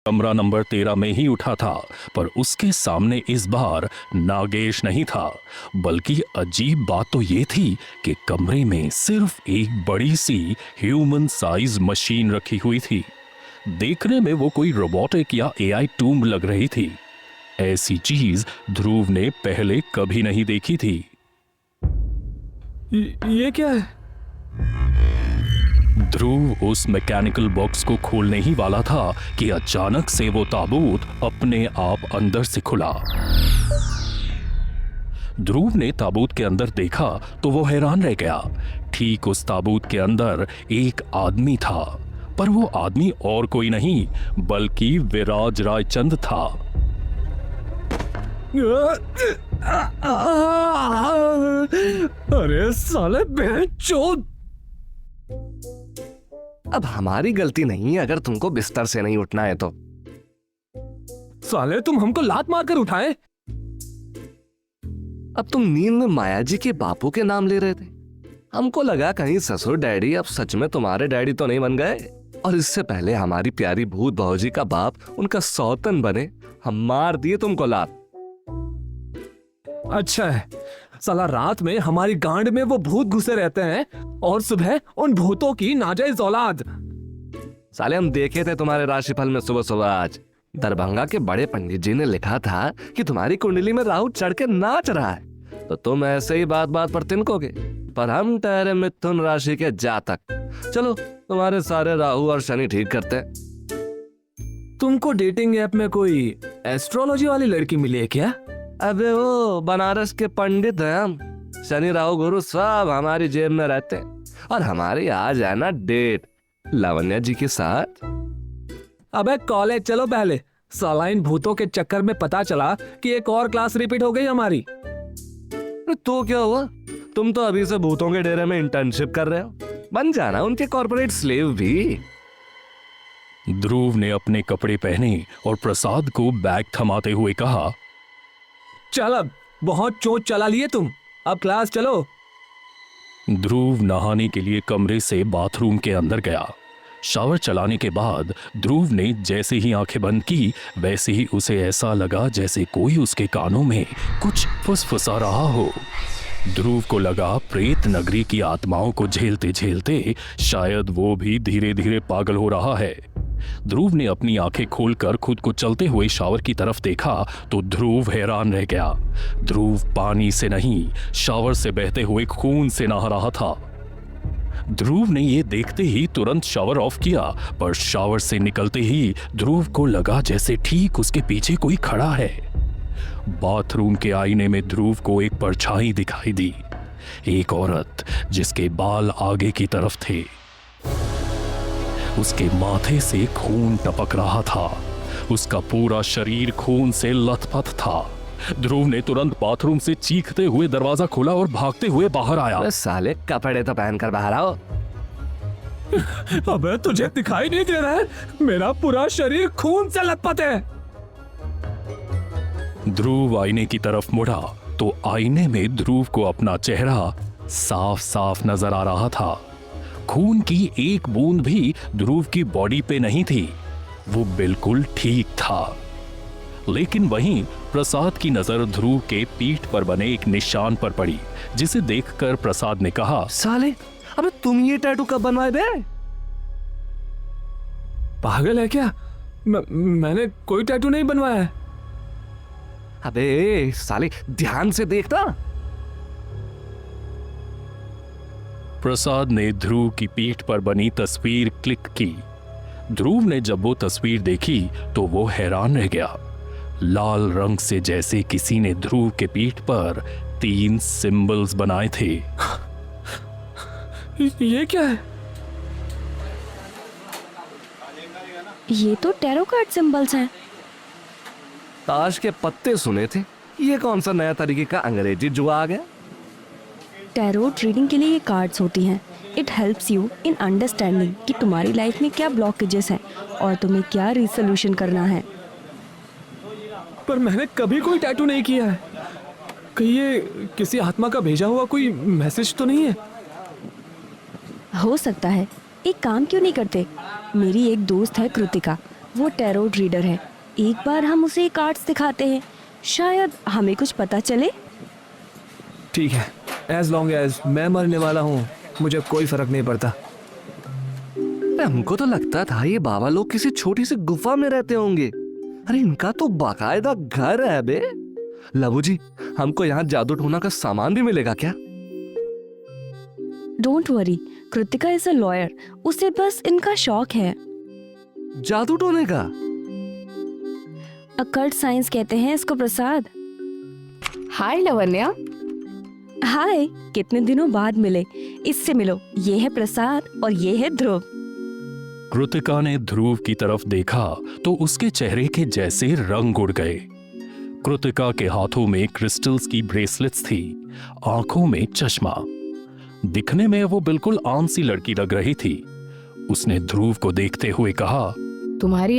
कमरा नंबर 13 में ही उठा था, पर उसके सामने इस बार नागेश नहीं था। बल्कि अजीब बात तो ये थी कि कमरे में सिर्फ एक बड़ी सी ह्यूमन साइज मशीन रखी हुई थी। देखने में वो कोई रोबोटिक या एआई टूम लग रही थी। ऐसी चीज ध्रुव ने पहले कभी नहीं देखी थी। ये क्या है? ध्रुव उस मैकेनिकल बॉक्स को खोलने ही वाला था कि अचानक से वो ताबूत अपने आप अंदर से खुला। ध्रुव ने ताबूत के अंदर देखा तो वो हैरान रह गया। ठीक उस ताबूत के अंदर एक आदमी था, पर वो आदमी और कोई नहीं बल्कि विराज रायचंद था। अरे साले बहनचोद! अब हमारी गलती नहीं है अगर तुमको बिस्तर से नहीं उठना है तो। साले तुम हमको लात मार कर उठाए। अब तुम नींद में माया जी के बापू के नाम ले रहे थे। हमको लगा कहीं ससुर डैडी अब सच में तुम्हारे डैडी तो नहीं बन गए, और इससे पहले हमारी प्यारी भूत भौजी का बाप उनका सौतन बने, हम मार दिए तुमको लात। अच्छा है, साला रात में हमारी गांड में वो भूत घुसे रहते हैं और सुबह उन भूतों की नाजायज औलाद। साले हम देखे थे तुम्हारे राशिफल में सुबह सुबह आज दरभंगा के बड़े पंडित जी ने लिखा था कि तुम्हारी कुंडली में राहु चढ़ के नाच रहा है, तो तुम ऐसे ही बात बात पर तिनकोगे। पर हम ठहरे मिथुन राशि के जातक, चलो तुम्हारे सारे राहु और शनि ठीक करते हैं। तुमको डेटिंग ऐप में कोई एस्ट्रोलॉजी वाली लड़की मिली है क्या? अबे वो बनारस के पंडित हैं हम, शनि राहु गुरु सब हमारी जेब में रहते हैं, और हमारी आज है ना डेट लावण्या जी के साथ। अबे कॉलेज चलो पहले, साला इन भूतों के चक्कर में पता चला कि एक और क्लास रिपीट हो गई हमारी। तो क्या हुआ, तुम तो अभी से भूतों के डेरे में इंटर्नशिप कर रहे हो, बन जाना उनके कॉर्पोरेट स्लेव भी। ध्रुव ने अपने कपड़े पहने और प्रसाद को बैग थमाते हुए कहा, चल अब बहुत चोट चला लिए तुम, अब क्लास चलो। ध्रुव नहाने के लिए कमरे से बाथरूम के अंदर गया। शावर चलाने के बाद ध्रुव ने जैसे ही आंखें बंद की, वैसे ही उसे ऐसा लगा जैसे कोई उसके कानों में कुछ फुसफुसा रहा हो। ध्रुव को लगा प्रेत नगरी की आत्माओं को झेलते झेलते शायद वो भी धीरे धीरे पागल हो रहा है। ध्रुव ने अपनी आंखें खोलकर खुद को चलते हुए शावर की तरफ देखा तो ध्रुव हैरान रह गया। ध्रुव पानी से नहीं, शावर से बहते हुए खून से नहा रहा था। ध्रुव ने यह देखते ही तुरंत शावर ऑफ किया, पर शावर से निकलते ही ध्रुव को लगा जैसे ठीक उसके पीछे कोई खड़ा है। बाथरूम के आईने में ध्रुव को एक परछाई दिखाई दी, एक औरत जिसके बाल आगे की तरफ थे। उसके माथे से खून टपक रहा था, उसका पूरा शरीर खून से लथपथ था। ध्रुव ने तुरंत बाथरूम से चीखते हुए दरवाजा खोला और भागते हुए बाहर आया। साले कपड़े तो पहनकर बाहर आओ। अबे तुझे दिखाई नहीं दे रहा है, मेरा पूरा शरीर खून से लथपथ है। ध्रुव आईने की तरफ मुड़ा तो आईने में ध्रुव को अपना चेहरा साफ साफ नजर आ रहा था। खून की एक बूंद भी ध्रुव की बॉडी पे नहीं थी, वो बिल्कुल ठीक था। लेकिन वहीं प्रसाद की नजर ध्रुव के पीठ पर बने एक निशान पर पड़ी, जिसे देखकर प्रसाद ने कहा, साले अबे तुम ये टैटू कब बनवाए बे? पागल है क्या? मैंने कोई टैटू नहीं बनवाया है। अबे साले ध्यान से देखना। प्रसाद ने ध्रुव की पीठ पर बनी तस्वीर क्लिक की। ध्रुव ने जब वो तस्वीर देखी तो वो हैरान रह गया। लाल रंग से जैसे किसी ने ध्रुव के पीठ पर 3 सिंबल्स बनाए थे। ये क्या है? ये तो टैरो कार्ड सिंबल्स हैं। ताश के पत्ते सुने थे, ये कौन सा नया तरीके का अंग्रेजी जुआ आ गया? टैरोट रीडिंग के लिए ये कार्ड्स होती हैं। It helps you in understanding कि तुम्हारी लाइफ में क्या ब्लॉकेजेस हैं और तुम्हें क्या रिसोल्यूशन करना है। पर मैंने कभी कोई टैटू नहीं किया है। कहीं ये किसी आत्मा का भेजा हुआ कोई मैसेज तो नहीं है? हो सकता है। एक काम क्यों नहीं करते? मेरी एक दोस्त है कृतिका, वो टैरोट रीडर है। एक बार हम उसे कार्ड्स दिखाते हैं, शायद हमें कुछ पता चले। ठीक है, एज लॉन्ग एज मैं मरने वाला हूँ मुझे कोई फर्क नहीं पड़ता। अरे हमको तो लगता था ये बाबा लोग किसी छोटी सी गुफा में रहते होंगे। अरे इनका तो बाकायदा घर है बे। लबू जी, हमको यहाँ जादू टोना का सामान भी मिलेगा क्या? Don't worry, Kritika is a lawyer, उसे बस इनका शौक है। जादू टोने का? अकल्ट साइंस कहते हैं इसको प्रसाद। हाय लवन्या। हाय, कितने दिनों बाद मिले। इससे मिलो, ये है प्रसाद और ये है ध्रुव। कृतिका ने ध्रुव की तरफ देखा तो उसके चेहरे के जैसे रंग उड़ गए। कृतिका के हाथों में क्रिस्टल्स की ब्रेसलेट्स थी, आंखों में चश्मा। दिखने में वो बिल्कुल आम सी लड़की लग रही थी। उसने ध्रुव को देखते हुए कहा, तुम्हारी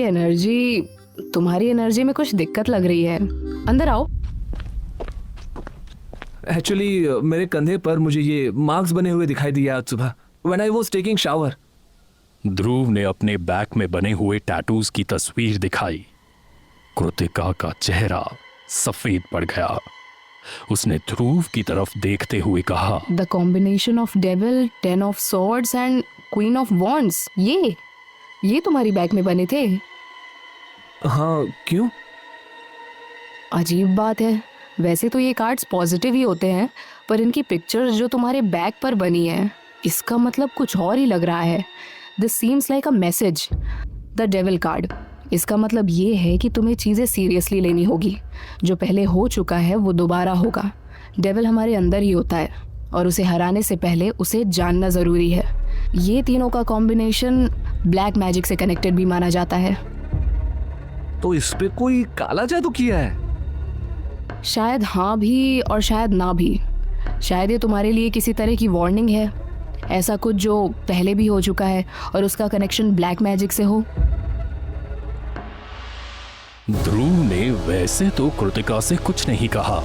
एनर्जी में कुछ दिक्कत लग रही है, अंदर आओ। एक्चुअली मेरे कंधे पर मुझे ये मार्क्स बने हुए दिखाई दिए आज सुबह when I was taking shower. Dhruv ने अपने बैक में बने हुए टैटूज की तस्वीर दिखाई। कृतिका का चेहरा सफेद पड़ गया। उसने ध्रुव की तरफ देखते हुए कहा, the combination of devil, 10 of swords and queen of wands, ये तुम्हारी बैग में बने थे। हाँ, क्यों? अजीब बात है, वैसे तो ये कार्ड्स पॉजिटिव ही होते हैं, पर इनकी पिक्चर्स जो तुम्हारे बैग पर बनी है, इसका मतलब कुछ और ही लग रहा है। This seems like a message. The devil card, इसका मतलब ये है कि तुम्हें चीज़ें सीरियसली लेनी होगी। जो पहले हो चुका है वो दोबारा होगा। डेविल हमारे अंदर ही होता है और उसे हराने से पहले उसे जानना ज़रूरी है। ये तीनों का कॉम्बिनेशन ब्लैक मैजिक से कनेक्टेड भी माना जाता है। तो इस पे कोई काला जादू किया है? शायद हाँ भी और शायद ना भी। शायद ये तुम्हारे लिए किसी तरह की वार्निंग है, ऐसा कुछ जो पहले भी हो चुका है और उसका कनेक्शन ब्लैक मैजिक से हो। ध्रुव ने वैसे तो कृतिका से कुछ नहीं कहा,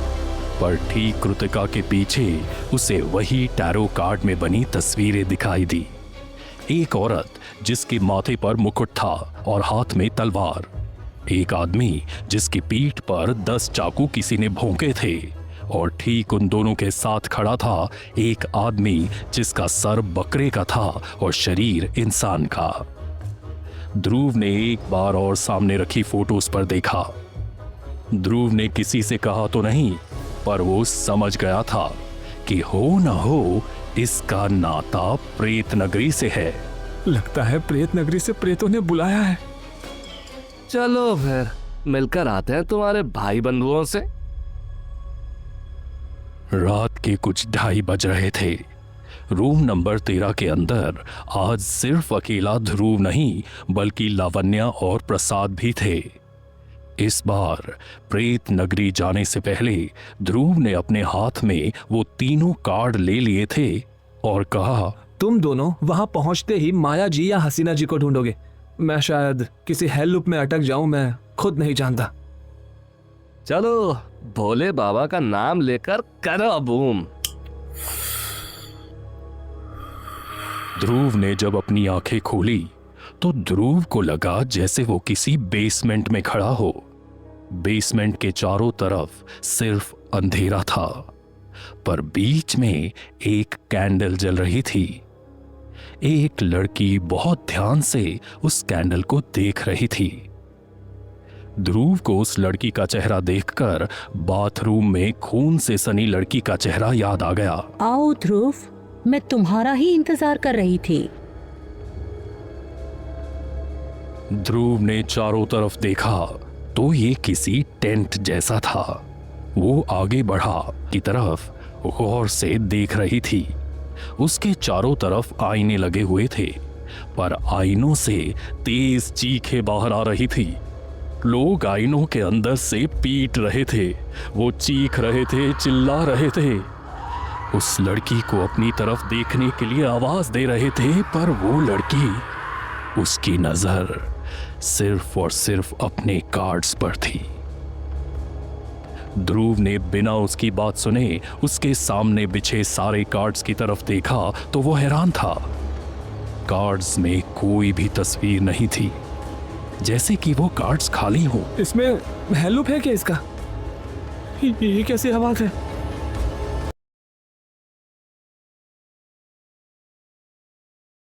पर ठीक कृतिका के पीछे उसे वही टैरो कार्ड में बनी तस्वीरें दिखाई दी। एक औरत जिसके माथे पर मुकुट था और हाथ में तलवार। एक आदमी जिसकी पीठ पर 10 चाकू किसी ने भोंके थे, और ठीक उन दोनों के साथ खड़ा था एक आदमी जिसका सर बकरे का था और शरीर इंसान का। ध्रुव ने एक बार और सामने रखी फोटोज पर देखा। ध्रुव ने किसी से कहा तो नहीं, पर वो समझ गया था कि हो न हो इसका नाता प्रेत नगरी से है। लगता है प्रेत नगरी से प्रेतों ने बुलाया है। चलो फिर मिलकर आते हैं तुम्हारे भाई बंधुओं से। रात के कुछ 2:30 बज रहे थे। रूम नंबर 13 के अंदर आज सिर्फ अकेला ध्रुव नहीं बल्कि लावण्या और प्रसाद भी थे। इस बार प्रेत नगरी जाने से पहले ध्रुव ने अपने हाथ में वो तीनों कार्ड ले लिए थे और कहा, तुम दोनों वहां पहुंचते ही माया जी या हसीना जी को ढूंढोगे। मैं शायद किसी हेल लूप में अटक जाऊं, मैं खुद नहीं जानता। चलो भोले बाबा का नाम लेकर करो बूम। ध्रुव ने जब अपनी आंखें खोली तो ध्रुव को लगा जैसे वो किसी बेसमेंट में खड़ा हो। बेसमेंट के चारों तरफ सिर्फ अंधेरा था, पर बीच में एक कैंडल जल रही थी। एक लड़की बहुत ध्यान से उस कैंडल को देख रही थी। ध्रुव को उस लड़की का चेहरा देखकर बाथरूम में खून से सनी लड़की का चेहरा याद आ गया। आओ ध्रुव, मैं तुम्हारा ही इंतजार कर रही थी। ध्रुव ने चारों तरफ देखा तो ये किसी टेंट जैसा था। वो आगे बढ़ा की तरफ गौर से देख रही थी। उसके चारों तरफ आईने लगे हुए थे, पर आईनों से तेज चीखें बाहर आ रही थी। लोग आईनों के अंदर से पीट रहे थे, वो चीख रहे थे, चिल्ला रहे थे। उस लड़की को अपनी तरफ देखने के लिए आवाज दे रहे थे, पर वो लड़की, उसकी नजर सिर्फ और सिर्फ अपने कार्ड्स पर थी। ध्रुव ने बिना उसकी बात सुने उसके सामने बिछे सारे कार्ड्स की तरफ देखा तो वो हैरान था। कार्ड्स में कोई भी तस्वीर नहीं थी। जैसे कि वो कार्ड्स खाली हों। इसमें हेल्प है क्या इसका? ये कैसी आवाज है?